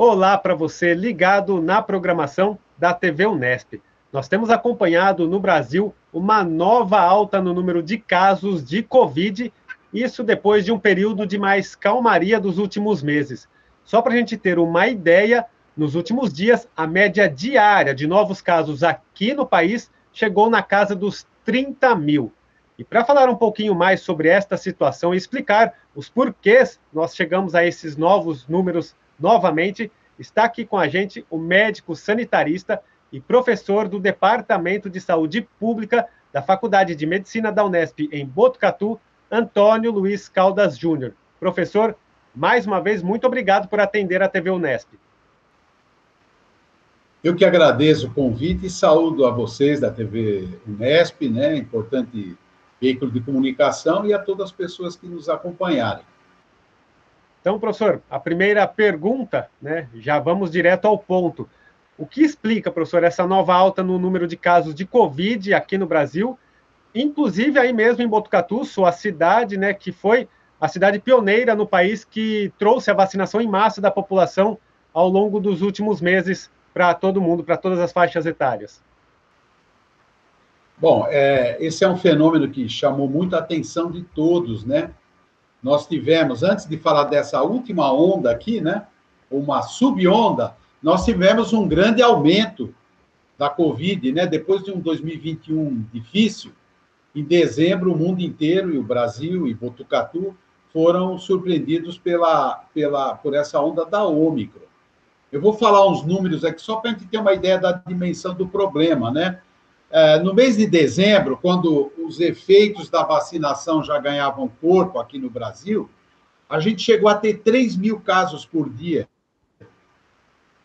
Olá para você ligado na programação da TV Unesp. Nós temos acompanhado no Brasil uma nova alta no número de casos de Covid, isso depois de um período de mais calmaria dos últimos meses. Só para a gente ter uma ideia, nos últimos dias, a média diária de novos casos aqui no país chegou na casa dos 30 mil. E para falar um pouquinho mais sobre esta situação e explicar os porquês nós chegamos a esses novos números novamente, está aqui com a gente o médico sanitarista e professor do Departamento de Saúde Pública da Faculdade de Medicina da Unesp em Botucatu, Antônio Luiz Caldas Júnior. Professor, mais uma vez, muito obrigado por atender a TV Unesp. Eu que agradeço o convite e saúdo a vocês da TV Unesp, né, importante veículo de comunicação, e a todas as pessoas que nos acompanharem. Então, professor, a primeira pergunta, né, já vamos direto ao ponto. O que explica, professor, essa nova alta no número de casos de Covid aqui no Brasil, inclusive aí mesmo em Botucatu, sua cidade, né, que foi a cidade pioneira no país que trouxe a vacinação em massa da população ao longo dos últimos meses para todo mundo, para todas as faixas etárias? Bom, esse é um fenômeno que chamou muito a atenção de todos, né? Nós tivemos, antes de falar dessa última onda aqui, né, uma subonda, nós tivemos um grande aumento da Covid, né? Depois de um 2021 difícil, em dezembro, o mundo inteiro, e o Brasil, e Botucatu, foram surpreendidos por essa onda da Ômicron. Eu vou falar uns números aqui, só para a gente ter uma ideia da dimensão do problema, né? No mês de dezembro, quando os efeitos da vacinação já ganhavam corpo aqui no Brasil, a gente chegou a ter 3 mil casos por dia,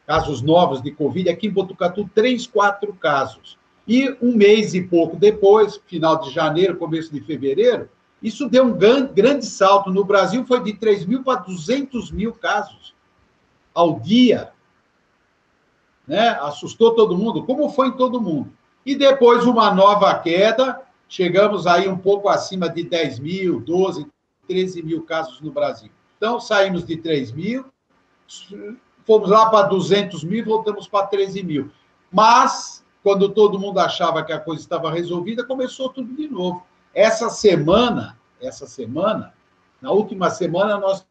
casos novos de Covid, aqui em Botucatu, 3, 4 casos. E um mês e pouco depois, final de janeiro, começo de fevereiro, isso deu um grande salto. No Brasil, foi de 3 mil para 200 mil casos ao dia. Né? Assustou todo mundo, como foi em todo mundo. E depois uma nova queda, chegamos aí um pouco acima de 10 mil, 12, 13 mil casos no Brasil. Então, saímos de 3 mil, fomos lá para 200 mil, voltamos para 13 mil. Mas, quando todo mundo achava que a coisa estava resolvida, começou tudo de novo. Essa semana, na última semana, nós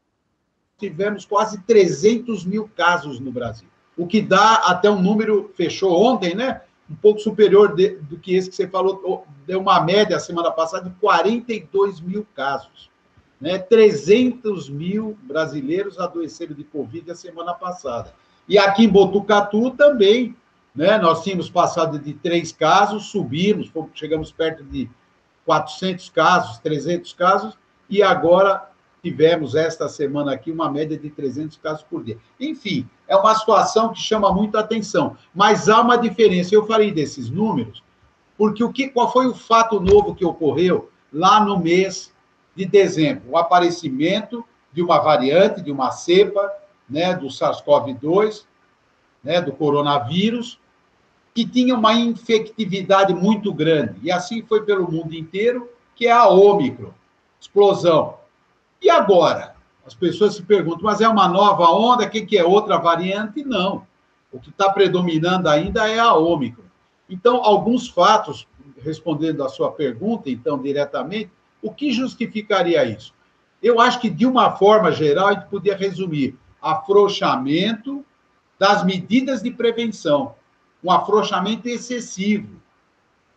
tivemos quase 300 mil casos no Brasil. O que dá até um número, fechou ontem, né? Um pouco superior do que esse que você falou, deu uma média, semana passada, de 42 mil casos. Né? 300 mil brasileiros adoeceram de Covid a semana passada. E aqui em Botucatu também, né? Nós tínhamos passado de 3 casos, subimos, chegamos perto de 400 casos, 300 casos, e agora tivemos esta semana aqui uma média de 300 casos por dia. Enfim, é uma situação que chama muito a atenção, mas há uma diferença. Eu falei desses números, porque qual foi o fato novo que ocorreu lá no mês de dezembro? O aparecimento de uma variante, de uma cepa, né, do SARS-CoV-2, né, do coronavírus, que tinha uma infectividade muito grande. E assim foi pelo mundo inteiro, que é a Ômicron. Explosão. E agora? As pessoas se perguntam, mas é uma nova onda? O que é outra variante? Não. O que está predominando ainda é a Ômicron. Então, alguns fatos, respondendo à sua pergunta, então, diretamente, o que justificaria isso? Eu acho que, de uma forma geral, a gente podia resumir afrouxamento das medidas de prevenção. Um afrouxamento excessivo,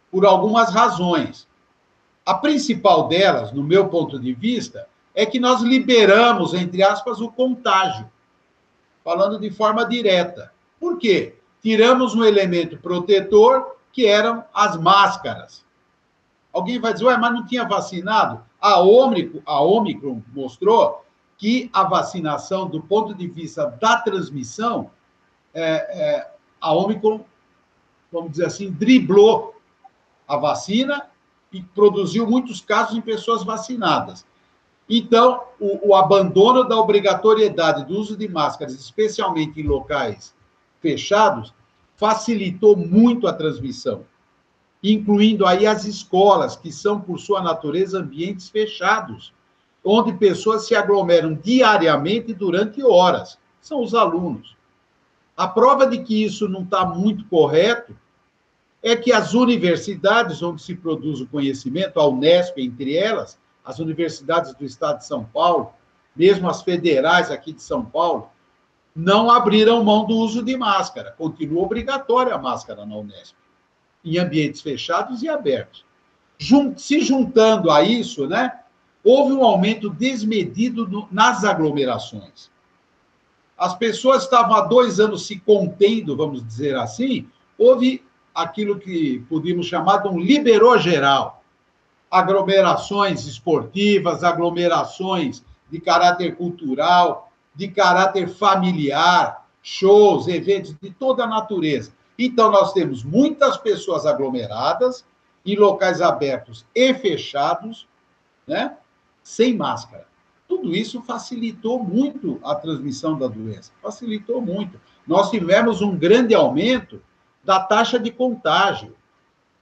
por algumas razões. A principal delas, no meu ponto de vista, é que nós liberamos, entre aspas, o contágio, falando de forma direta. Por quê? Tiramos um elemento protetor, que eram as máscaras. Alguém vai dizer, ué, mas não tinha vacinado? A Ômicron mostrou que a vacinação, do ponto de vista da transmissão, a Ômicron, vamos dizer assim, driblou a vacina e produziu muitos casos em pessoas vacinadas. Então, o abandono da obrigatoriedade do uso de máscaras, especialmente em locais fechados, facilitou muito a transmissão, incluindo aí as escolas, que são, por sua natureza, ambientes fechados, onde pessoas se aglomeram diariamente durante horas. São os alunos. A prova de que isso não está muito correto é que as universidades onde se produz o conhecimento, a Unesp entre elas, as universidades do estado de São Paulo, mesmo as federais aqui de São Paulo, não abriram mão do uso de máscara. Continua obrigatória a máscara na Unesp, em ambientes fechados e abertos. Se juntando a isso, né, houve um aumento desmedido nas aglomerações. As pessoas estavam há 2 anos se contendo, vamos dizer assim, houve aquilo que podíamos chamar de um liberou geral. Aglomerações esportivas, aglomerações de caráter cultural, de caráter familiar, shows, eventos de toda a natureza. Então, nós temos muitas pessoas aglomeradas em locais abertos e fechados, né, sem máscara. Tudo isso facilitou muito a transmissão da doença, facilitou muito. Nós tivemos um grande aumento da taxa de contágio.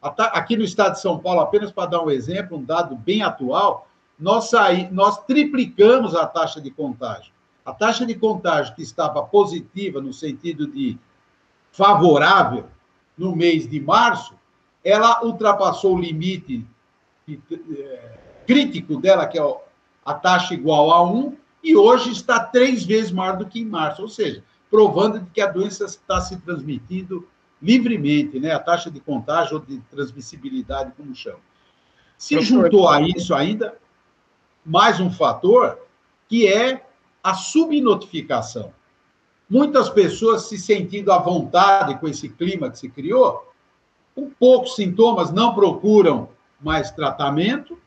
Aqui no estado de São Paulo, apenas para dar um exemplo, um dado bem atual, nós triplicamos a taxa de contágio. A taxa de contágio que estava positiva, no sentido de favorável, no mês de março, ela ultrapassou o limite crítico dela, que é a taxa igual a 1, e hoje está 3 vezes maior do que em março, ou seja, provando que a doença está se transmitindo livremente, né? A taxa de contágio ou de transmissibilidade, como chama. Se juntou a isso ainda mais um fator, que é a subnotificação. Muitas pessoas se sentindo à vontade com esse clima que se criou, com poucos sintomas, não procuram mais tratamento,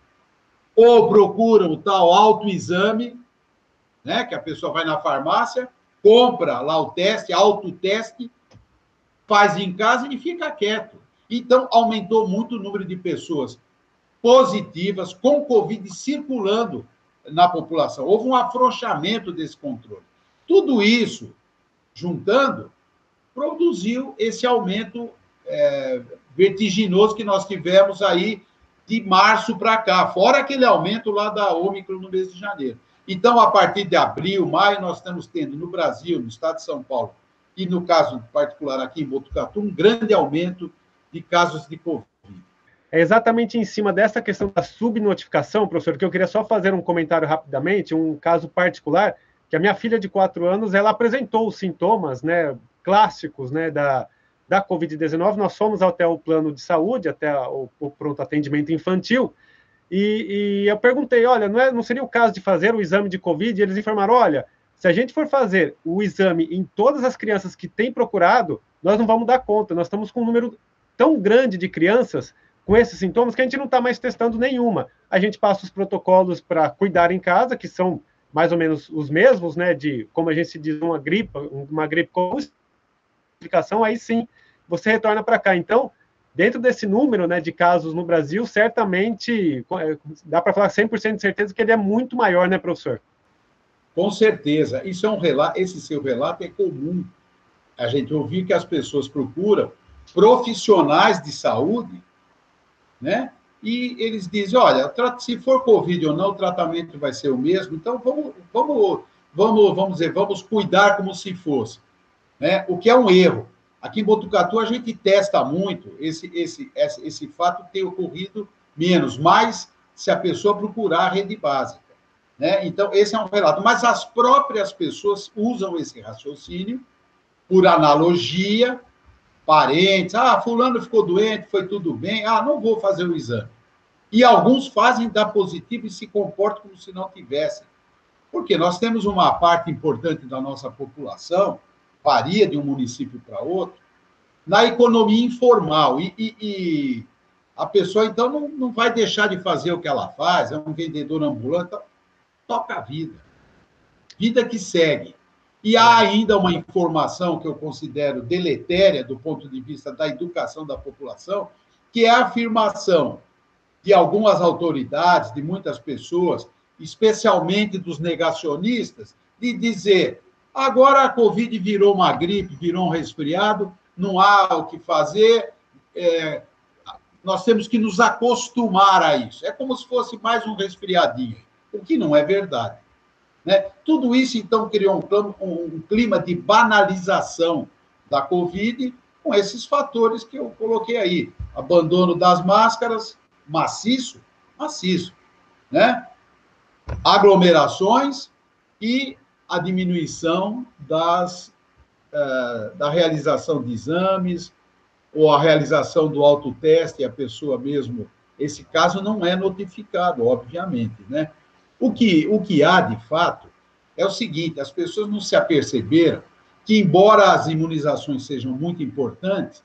ou procuram o tal autoexame, né, que a pessoa vai na farmácia, compra lá o teste, autoteste, faz em casa e fica quieto. Então, aumentou muito o número de pessoas positivas com Covid circulando na população. Houve um afrouxamento desse controle. Tudo isso, juntando, produziu esse aumento vertiginoso que nós tivemos aí de março para cá, fora aquele aumento lá da Ômicron no mês de janeiro. Então, a partir de abril, maio, nós estamos tendo no Brasil, no estado de São Paulo, e no caso particular aqui em Botucatu, um grande aumento de casos de Covid. É exatamente em cima dessa questão da subnotificação, professor, que eu queria só fazer um comentário rapidamente, um caso particular, que a minha filha de 4 anos, ela apresentou os sintomas, né, clássicos, né, da Covid-19. Nós fomos até o plano de saúde, até o pronto atendimento infantil, e eu perguntei, olha, não seria o caso de fazer o exame de Covid? E eles informaram, olha, se a gente for fazer o exame em todas as crianças que têm procurado, nós não vamos dar conta, nós estamos com um número tão grande de crianças com esses sintomas que a gente não está mais testando nenhuma. A gente passa os protocolos para cuidar em casa, que são mais ou menos os mesmos, né, de, como a gente se diz, uma gripe com explicação, aí sim, você retorna para cá. Então, dentro desse número, né, de casos no Brasil, certamente, dá para falar 100% de certeza que ele é muito maior, né, professor? Com certeza. Isso é um relato, esse seu relato é comum. A gente ouvir que as pessoas procuram profissionais de saúde, né? E eles dizem, olha, se for Covid ou não, o tratamento vai ser o mesmo, então vamos cuidar como se fosse, né? O que é um erro. Aqui em Botucatu a gente testa muito, esse fato tem ocorrido menos, mas se a pessoa procurar a rede básica, né? Então, esse é um relato. Mas as próprias pessoas usam esse raciocínio por analogia, parentes, fulano ficou doente, foi tudo bem, não vou fazer o exame. E alguns fazem dar positivo e se comportam como se não tivessem. Porque nós temos uma parte importante da nossa população, varia de um município para outro, na economia informal. E a pessoa, então, não vai deixar de fazer o que ela faz, é um vendedor ambulante, então, toca a vida. Vida que segue. E há ainda uma informação que eu considero deletéria do ponto de vista da educação da população, que é a afirmação de algumas autoridades, de muitas pessoas, especialmente dos negacionistas, de dizer, agora a Covid virou uma gripe, virou um resfriado, não há o que fazer, nós temos que nos acostumar a isso. É como se fosse mais um resfriadinho, o que não é verdade. Né? Tudo isso, então, criou um clima de banalização da Covid, com esses fatores que eu coloquei aí. Abandono das máscaras, maciço, né? Aglomerações e a diminuição da realização de exames ou a realização do autoteste, a pessoa mesmo, esse caso não é notificado, obviamente, né? O que há, de fato, é o seguinte, as pessoas não se aperceberam que, embora as imunizações sejam muito importantes,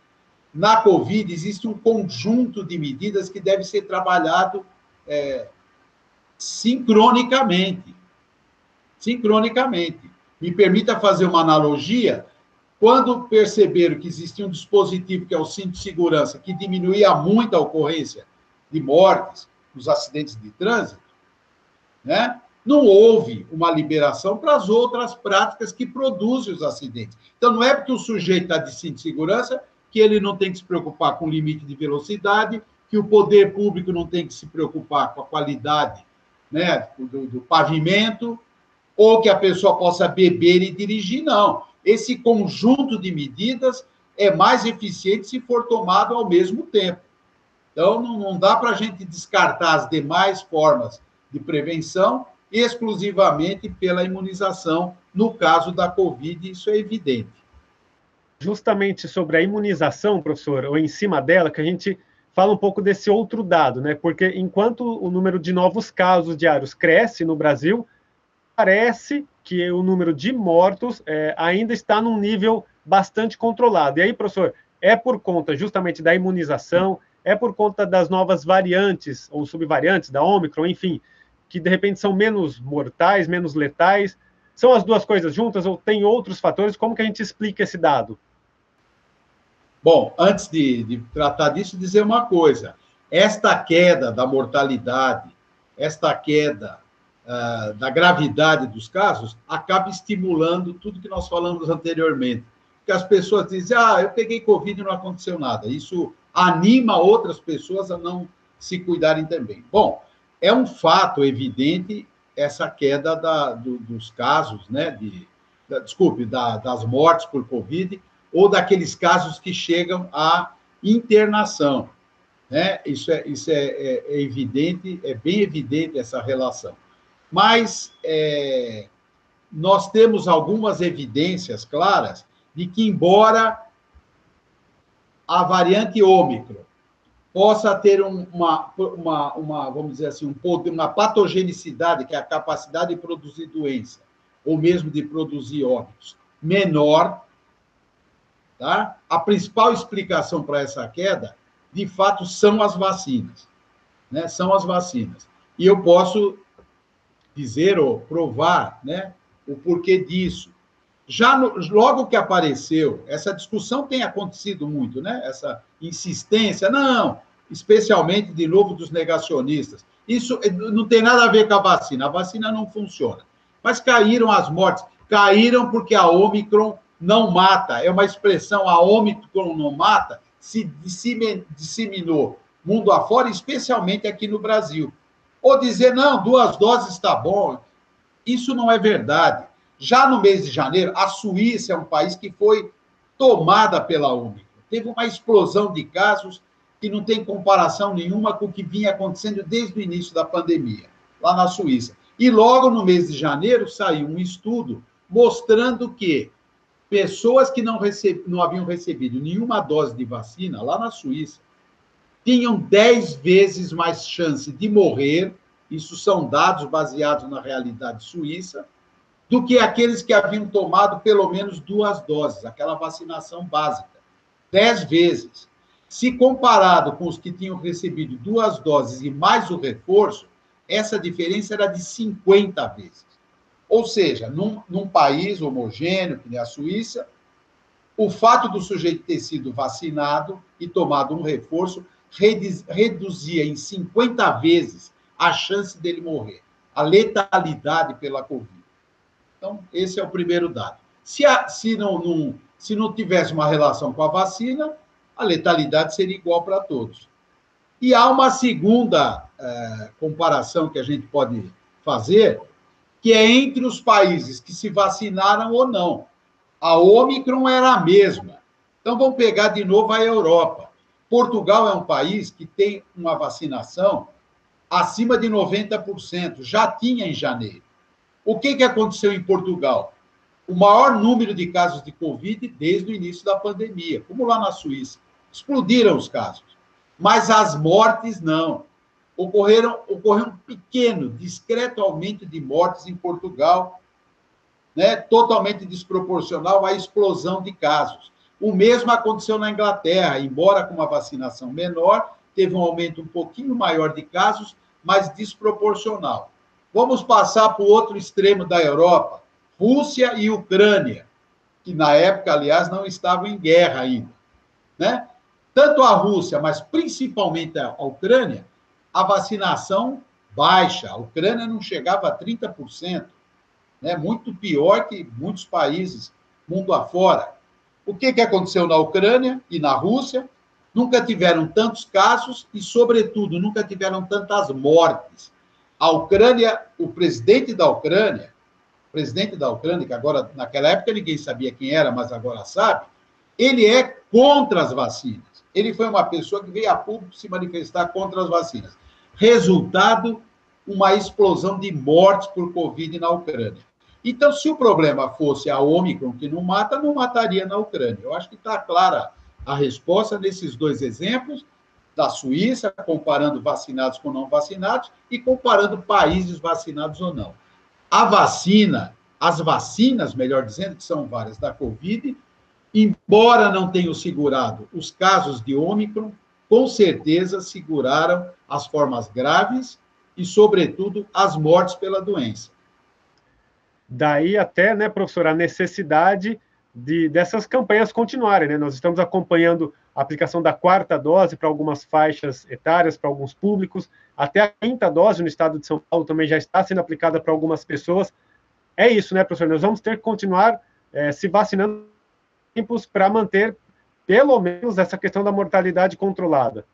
na Covid existe um conjunto de medidas que deve ser trabalhado sincronicamente. Me permita fazer uma analogia. Quando perceberam que existia um dispositivo, que é o cinto de segurança, que diminuía muito a ocorrência de mortes nos acidentes de trânsito, né? Não houve uma liberação para as outras práticas que produzem os acidentes. Então, não é porque o sujeito está de cinto de segurança que ele não tem que se preocupar com o limite de velocidade, que o poder público não tem que se preocupar com a qualidade, né, do pavimento, ou que a pessoa possa beber e dirigir, não. Esse conjunto de medidas é mais eficiente se for tomado ao mesmo tempo. Então, não dá para a gente descartar as demais formas de prevenção exclusivamente pela imunização. No caso da Covid, isso é evidente. Justamente sobre a imunização, professor, ou em cima dela, que a gente fala um pouco desse outro dado, né? Porque enquanto o número de novos casos diários cresce no Brasil, parece que o número de mortos ainda está num nível bastante controlado. E aí, professor, é por conta justamente da imunização, é por conta das novas variantes ou subvariantes da Ômicron, enfim, que de repente são menos mortais, menos letais? São as duas coisas juntas ou tem outros fatores? Como que a gente explica esse dado? Bom, antes de tratar disso, dizer uma coisa. Esta queda da mortalidade, esta queda da gravidade dos casos, acaba estimulando tudo que nós falamos anteriormente. Porque as pessoas dizem, eu peguei Covid e não aconteceu nada. Isso anima outras pessoas a não se cuidarem também. Bom, é um fato evidente essa queda dos casos, né, das mortes por Covid, ou daqueles casos que chegam à internação, né? Isso é evidente, é bem evidente essa relação. Mas nós temos algumas evidências claras de que, embora a variante Ômicron possa ter vamos dizer assim, uma patogenicidade, que é a capacidade de produzir doença, ou mesmo de produzir óbitos, menor, tá? A principal explicação para essa queda, de fato, são as vacinas, né? São as vacinas. E eu posso dizer ou provar, né, o porquê disso. Logo que apareceu, essa discussão tem acontecido muito, né? Essa insistência, não, especialmente, de novo, dos negacionistas. Isso não tem nada a ver com a vacina não funciona. Mas caíram as mortes, caíram porque a Ômicron não mata, é uma expressão, a Ômicron não mata, se disseminou mundo afora, especialmente aqui no Brasil. Ou dizer, não, 2 doses está bom, isso não é verdade. Já no mês de janeiro, a Suíça é um país que foi tomada pela Ômicron. Teve uma explosão de casos que não tem comparação nenhuma com o que vinha acontecendo desde o início da pandemia, lá na Suíça. E logo no mês de janeiro saiu um estudo mostrando que pessoas que não haviam recebido nenhuma dose de vacina, lá na Suíça, tinham 10 vezes mais chance de morrer, isso são dados baseados na realidade suíça, do que aqueles que haviam tomado pelo menos 2 doses, aquela vacinação básica. 10 vezes. Se comparado com os que tinham recebido 2 doses e mais o reforço, essa diferença era de 50 vezes. Ou seja, num país homogêneo, que nem a Suíça, o fato do sujeito ter sido vacinado e tomado um reforço reduzia em 50 vezes a chance dele morrer, a letalidade pela Covid. Então, esse é o primeiro dado. Se não tivesse uma relação com a vacina, a letalidade seria igual para todos. E há uma segunda comparação que a gente pode fazer, que é entre os países que se vacinaram ou não. A Ômicron era a mesma. Então, vamos pegar de novo a Europa. Portugal é um país que tem uma vacinação acima de 90%. Já tinha em janeiro. O que aconteceu em Portugal? O maior número de casos de Covid desde o início da pandemia, como lá na Suíça. Explodiram os casos. Mas as mortes, não. Ocorreu um pequeno, discreto aumento de mortes em Portugal, né, totalmente desproporcional à explosão de casos. O mesmo aconteceu na Inglaterra, embora com uma vacinação menor, teve um aumento um pouquinho maior de casos, mas desproporcional. Vamos passar para o outro extremo da Europa, Rússia e Ucrânia, que na época, aliás, não estavam em guerra ainda, né? Tanto a Rússia, mas principalmente a Ucrânia, a vacinação baixa. A Ucrânia não chegava a 30%, né? Muito pior que muitos países mundo afora. O que aconteceu na Ucrânia e na Rússia? Nunca tiveram tantos casos e, sobretudo, nunca tiveram tantas mortes. A Ucrânia, o presidente da Ucrânia, que agora, naquela época, ninguém sabia quem era, mas agora sabe, ele é contra as vacinas. Ele foi uma pessoa que veio a público se manifestar contra as vacinas. Resultado, uma explosão de mortes por Covid na Ucrânia. Então, se o problema fosse a Ômicron, que não mata, não mataria na Ucrânia. Eu acho que está clara a resposta nesses dois exemplos, da Suíça, comparando vacinados com não vacinados, e comparando países vacinados ou não. A vacina, as vacinas, melhor dizendo, que são várias da Covid, embora não tenham segurado os casos de Ômicron, com certeza seguraram as formas graves e, sobretudo, as mortes pela doença. Daí até, né, professor, a necessidade dessas campanhas continuarem, né? Nós estamos acompanhando a aplicação da 4ª dose para algumas faixas etárias, para alguns públicos, até a 5ª dose no estado de São Paulo também já está sendo aplicada para algumas pessoas. É isso, né, professor? Nós vamos ter que continuar se vacinando tempos para manter, pelo menos, essa questão da mortalidade controlada.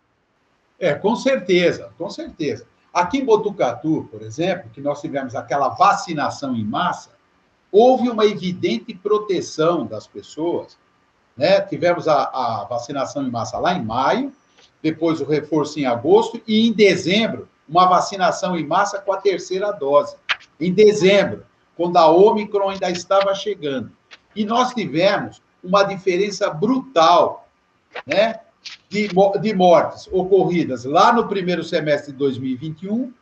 Com certeza, com certeza. Aqui em Botucatu, por exemplo, que nós tivemos aquela vacinação em massa, houve uma evidente proteção das pessoas, né? Tivemos a vacinação em massa lá em maio, depois o reforço em agosto, e em dezembro, uma vacinação em massa com a 3ª dose. Em dezembro, quando a Ômicron ainda estava chegando. E nós tivemos uma diferença brutal, né, de mortes ocorridas lá no primeiro semestre de 2021,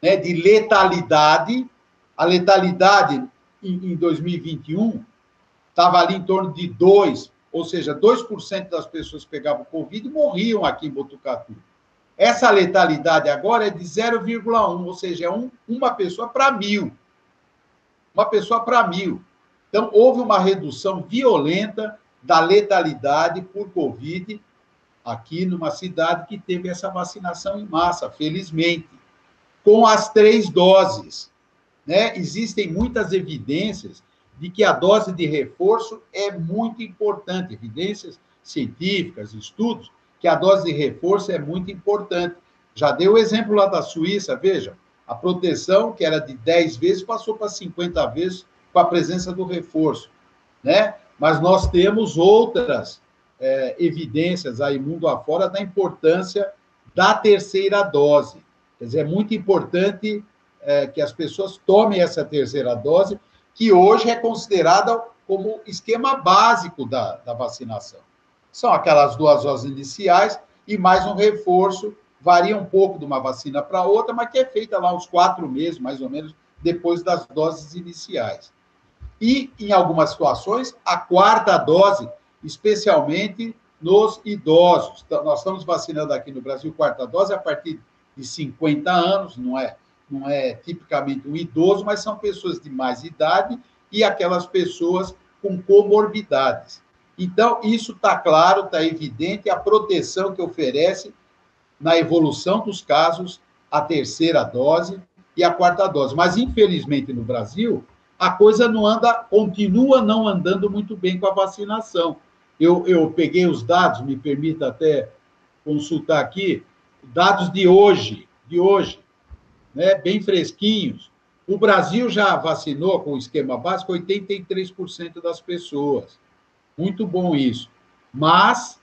né, de letalidade. A letalidade em 2021 estava ali em torno de 2%, ou seja, 2% das pessoas que pegavam Covid morriam aqui em Botucatu. Essa letalidade agora é de 0,1, ou seja, é uma pessoa para 1.000. Uma pessoa para 1.000. Então, houve uma redução violenta da letalidade por Covid aqui numa cidade que teve essa vacinação em massa, felizmente, com as 3 doses, né? Existem muitas evidências de que a dose de reforço é muito importante, evidências científicas, estudos, que a dose de reforço é muito importante. Já dei o exemplo lá da Suíça, veja, a proteção, que era de 10 vezes, passou para 50 vezes com a presença do reforço, né? Mas nós temos outras evidências aí, mundo afora, da importância da 3ª dose. Quer dizer, é muito importante que as pessoas tomem essa 3ª dose, que hoje é considerada como esquema básico da vacinação. São aquelas 2 doses iniciais e mais um reforço, varia um pouco de uma vacina para outra, mas que é feita lá uns 4 meses, mais ou menos, depois das doses iniciais. E, em algumas situações, a 4ª dose, especialmente nos idosos. Então, nós estamos vacinando aqui no Brasil 4ª dose a partir de 50 anos, não é tipicamente um idoso, mas são pessoas de mais idade e aquelas pessoas com comorbidades. Então, isso está claro, está evidente, a proteção que oferece na evolução dos casos a 3ª dose e a 4ª dose. Mas, infelizmente, no Brasil, a coisa continua não andando muito bem com a vacinação. Eu peguei os dados, me permita até consultar aqui, dados de hoje, né, bem fresquinhos. O Brasil já vacinou com o esquema básico 83% das pessoas. Muito bom isso. Mas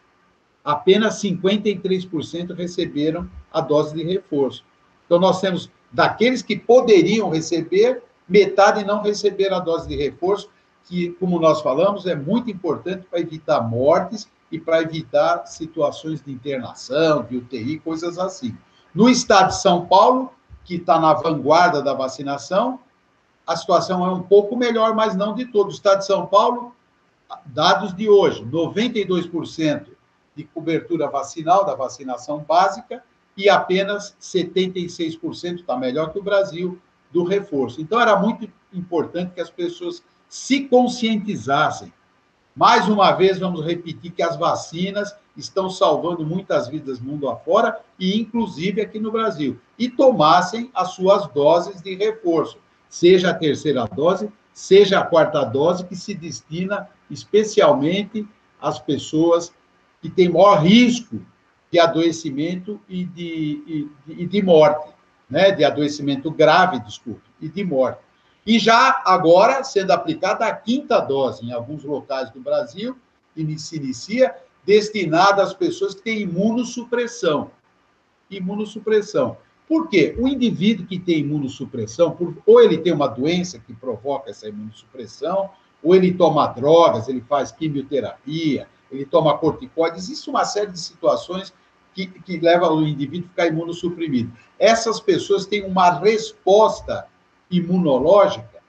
apenas 53% receberam a dose de reforço. Então, nós temos, daqueles que poderiam receber, metade não receberam a dose de reforço, que, como nós falamos, é muito importante para evitar mortes e para evitar situações de internação, de UTI, coisas assim. No estado de São Paulo, que está na vanguarda da vacinação, a situação é um pouco melhor, mas não de todo. O estado de São Paulo, dados de hoje, 92% de cobertura vacinal, da vacinação básica, e apenas 76%, está melhor que o Brasil, do reforço. Então, era muito importante que as pessoas se conscientizassem. Mais uma vez, vamos repetir que as vacinas estão salvando muitas vidas mundo afora, e inclusive aqui no Brasil, e tomassem as suas doses de reforço, seja a terceira dose, seja a quarta dose, que se destina especialmente às pessoas que têm maior risco de adoecimento e de morte, né? De adoecimento grave, desculpe, e de morte. E já agora sendo aplicada a quinta dose em alguns locais do Brasil, e se inicia, destinada às pessoas que têm imunossupressão. Imunossupressão. Por quê? O indivíduo que tem imunossupressão, ou ele tem uma doença que provoca essa imunossupressão, ou ele toma drogas, ele faz quimioterapia, ele toma corticoides, existe uma série de situações que levam o indivíduo a ficar imunossuprimido. Essas pessoas têm uma resposta imunológica,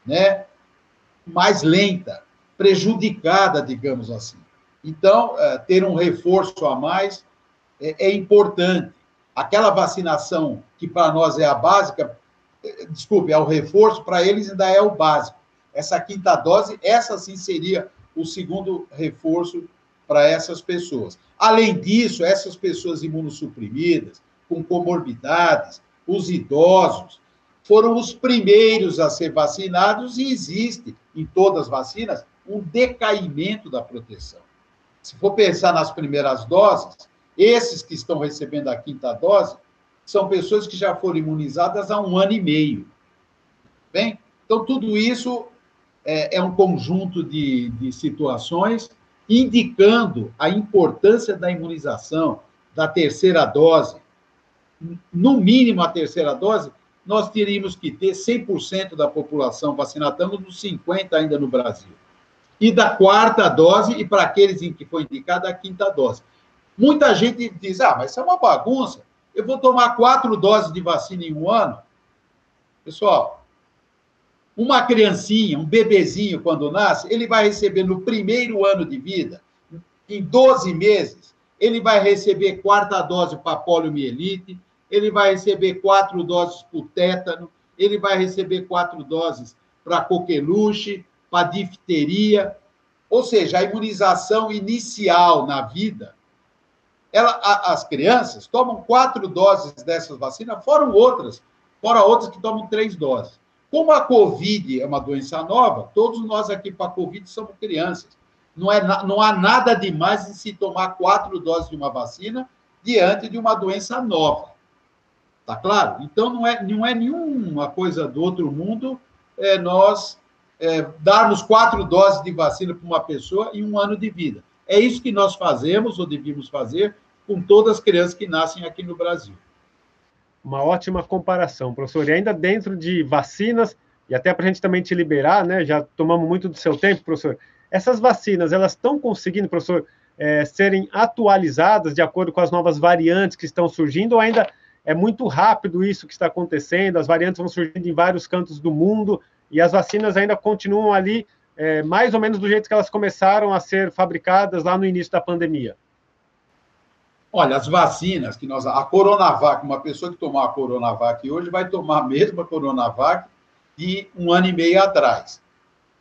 né, mais lenta, prejudicada, digamos assim. Então, ter um reforço a mais é importante. Aquela vacinação que para nós é a básica, desculpe, é o reforço, para eles ainda é o básico. Essa quinta dose, essa sim seria o segundo reforço para essas pessoas. Além disso, essas pessoas imunossuprimidas, com comorbidades, os idosos, foram os primeiros a ser vacinados e existe, em todas as vacinas, um decaimento da proteção. Se for pensar nas primeiras doses, esses que estão recebendo a quinta dose são pessoas que já foram imunizadas há 1 ano e meio. Bem, então tudo isso é um conjunto de situações indicando a importância da imunização, da terceira dose. No mínimo, a terceira dose, nós teríamos que ter 100% da população vacinada, estamos nos 50% ainda no Brasil. E da quarta dose, e para aqueles em que foi indicada a quinta dose. Muita gente diz, mas isso é uma bagunça, eu vou tomar 4 doses de vacina em 1 ano? Pessoal, uma criancinha, um bebezinho, quando nasce, ele vai receber no primeiro ano de vida, em 12 meses, ele vai receber 4ª dose para poliomielite, ele vai receber 4 doses para o tétano, ele vai receber 4 doses para coqueluche, para difteria. Ou seja, a imunização inicial na vida, as crianças tomam 4 doses dessas vacinas, fora outras que tomam 3 doses. Como a Covid é uma doença nova, todos nós aqui para a Covid somos crianças. Não há nada demais em se tomar 4 doses de uma vacina diante de uma doença nova. Tá claro? Então, não é nenhuma coisa do outro mundo nós darmos 4 doses de vacina para uma pessoa em 1 ano de vida. É isso que nós fazemos, ou devíamos fazer, com todas as crianças que nascem aqui no Brasil. Uma ótima comparação, professor. E ainda dentro de vacinas, e até para a gente também te liberar, né? Já tomamos muito do seu tempo, professor. Essas vacinas, elas estão conseguindo, professor, serem atualizadas de acordo com as novas variantes que estão surgindo, ou ainda é muito rápido isso que está acontecendo, as variantes vão surgindo em vários cantos do mundo, e as vacinas ainda continuam ali, mais ou menos do jeito que elas começaram a ser fabricadas lá no início da pandemia? Olha, as vacinas que a Coronavac, uma pessoa que tomar a Coronavac hoje vai tomar a mesma Coronavac de 1 ano e meio atrás.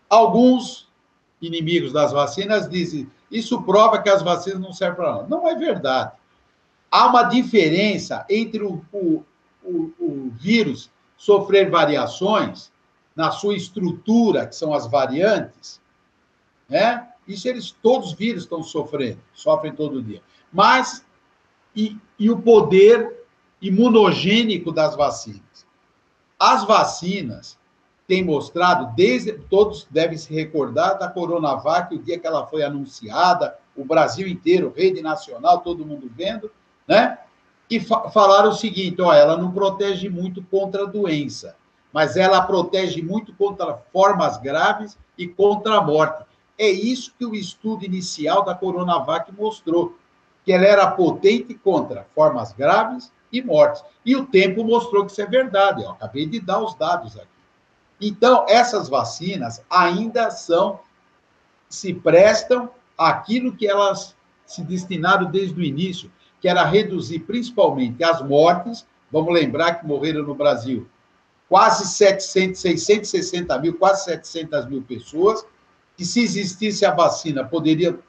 Alguns inimigos das vacinas dizem, isso prova que as vacinas não servem para nada. Não é verdade. Há uma diferença entre o vírus sofrer variações na sua estrutura, que são as variantes, né? Isso todos os vírus estão sofrem todo dia. Mas e o poder imunogênico das vacinas. As vacinas têm mostrado, todos devem se recordar da Coronavac, o dia que ela foi anunciada, o Brasil inteiro, rede nacional, todo mundo vendo, né? E falaram o seguinte, ó, ela não protege muito contra a doença, mas ela protege muito contra formas graves e contra a morte. É isso que o estudo inicial da Coronavac mostrou, que ela era potente contra formas graves e mortes. E o tempo mostrou que isso é verdade. Eu acabei de dar os dados aqui. Então, essas vacinas ainda se prestam àquilo que elas se destinaram desde o início, que era reduzir principalmente as mortes. Vamos lembrar que morreram no Brasil quase 660 mil, quase 700 mil pessoas, que se existisse a vacina, poderia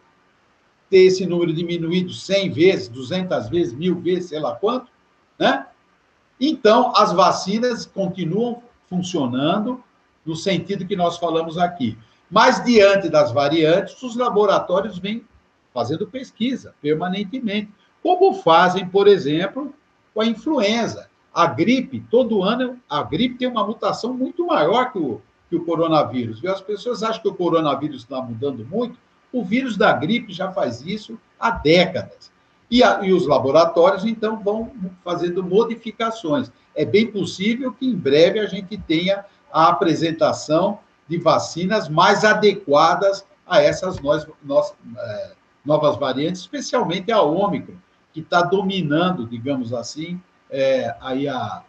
ter esse número diminuído 100 vezes, 200 vezes, 1000 vezes, sei lá quanto, né? Então, as vacinas continuam funcionando no sentido que nós falamos aqui. Mas, diante das variantes, os laboratórios vêm fazendo pesquisa permanentemente, como fazem, por exemplo, com a influenza. A gripe, todo ano, a gripe tem uma mutação muito maior que o coronavírus. Viu? As pessoas acham que o coronavírus está mudando muito. O vírus da gripe já faz isso há décadas. E os laboratórios, então, vão fazendo modificações. É bem possível que, em breve, a gente tenha a apresentação de vacinas mais adequadas a essas novas variantes, especialmente a Ômicron, que está dominando, digamos assim, aí a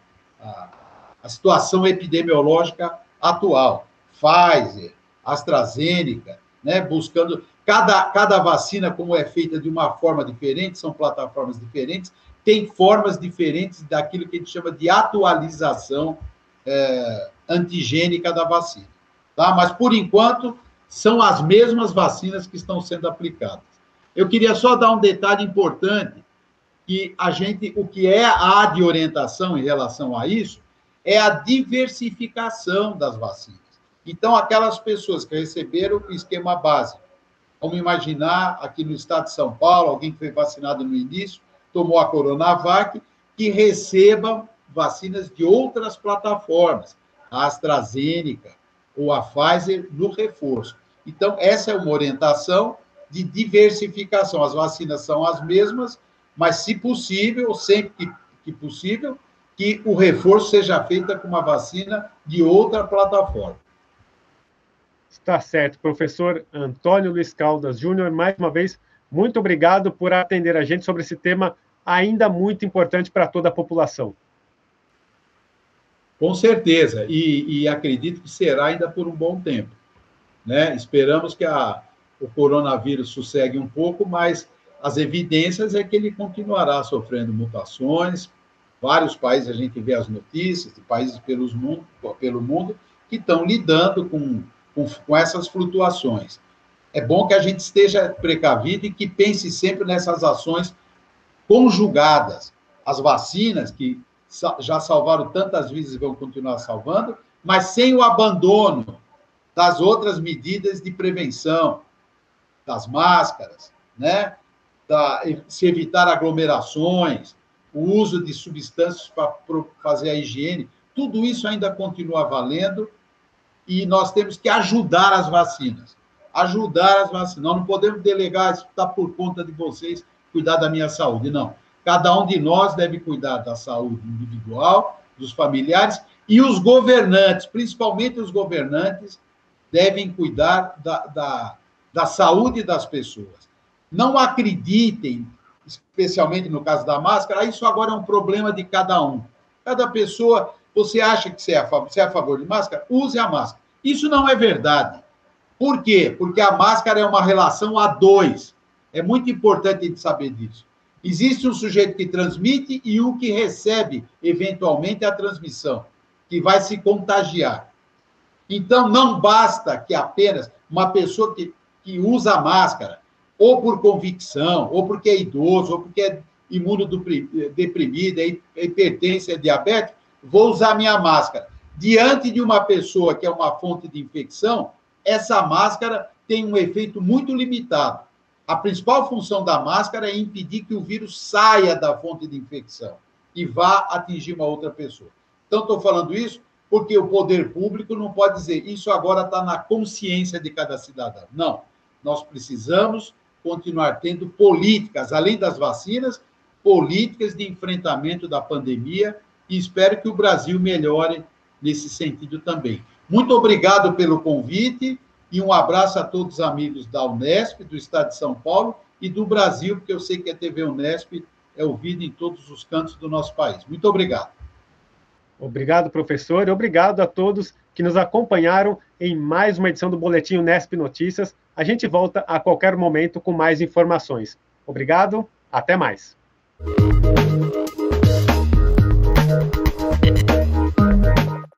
situação epidemiológica atual. Pfizer, AstraZeneca, né, buscando... Cada vacina, como é feita de uma forma diferente, são plataformas diferentes, tem formas diferentes daquilo que a gente chama de atualização antigênica da vacina. Tá? Mas, por enquanto, são as mesmas vacinas que estão sendo aplicadas. Eu queria só dar um detalhe importante, que o que é a de orientação em relação a isso, é a diversificação das vacinas. Então, aquelas pessoas que receberam o esquema básico, vamos imaginar, aqui no estado de São Paulo, alguém que foi vacinado no início, tomou a Coronavac, que receba vacinas de outras plataformas, a AstraZeneca ou a Pfizer no reforço. Então, essa é uma orientação de diversificação. As vacinas são as mesmas, mas, se possível, sempre que possível, que o reforço seja feito com uma vacina de outra plataforma. Está certo. Professor Antônio Luiz Caldas Júnior, mais uma vez, muito obrigado por atender a gente sobre esse tema ainda muito importante para toda a população. Com certeza, e acredito que será ainda por um bom tempo, né? Esperamos que o coronavírus sossegue um pouco, mas as evidências é que ele continuará sofrendo mutações. Vários países, a gente vê as notícias de países pelo mundo que estão lidando com essas flutuações. É bom que a gente esteja precavido e que pense sempre nessas ações conjugadas. As vacinas, que já salvaram tantas vidas e vão continuar salvando, mas sem o abandono das outras medidas de prevenção, das máscaras, né? Se evitar aglomerações, o uso de substâncias para fazer a higiene, tudo isso ainda continua valendo e nós temos que ajudar as vacinas. Ajudar as vacinas. Nós não podemos delegar, isso está por conta de vocês, cuidar da minha saúde. Não. Cada um de nós deve cuidar da saúde individual, dos familiares, e os governantes, principalmente os governantes, devem cuidar da saúde das pessoas. Não acreditem, especialmente no caso da máscara, isso agora é um problema de cada um. Cada pessoa, você acha que você é a favor de máscara? Use a máscara. Isso não é verdade. Por quê? Porque a máscara é uma relação a dois. É muito importante a gente saber disso. Existe um sujeito que transmite e o que recebe, eventualmente, a transmissão, que vai se contagiar. Então, não basta que apenas uma pessoa que usa máscara, ou por convicção, ou porque é idoso, ou porque é imunodeprimido, é hipertenso, é diabético, vou usar minha máscara. Diante de uma pessoa que é uma fonte de infecção, essa máscara tem um efeito muito limitado. A principal função da máscara é impedir que o vírus saia da fonte de infecção e vá atingir uma outra pessoa. Então, estou falando isso porque o poder público não pode dizer isso agora está na consciência de cada cidadão. Não, nós precisamos continuar tendo políticas, além das vacinas, políticas de enfrentamento da pandemia, e espero que o Brasil melhore nesse sentido também. Muito obrigado pelo convite e um abraço a todos os amigos da Unesp, do Estado de São Paulo e do Brasil, porque eu sei que a TV Unesp é ouvida em todos os cantos do nosso país. Muito obrigado. Obrigado, professor, e obrigado a todos que nos acompanharam em mais uma edição do Boletim Unesp Notícias. A gente volta a qualquer momento com mais informações. Obrigado, até mais.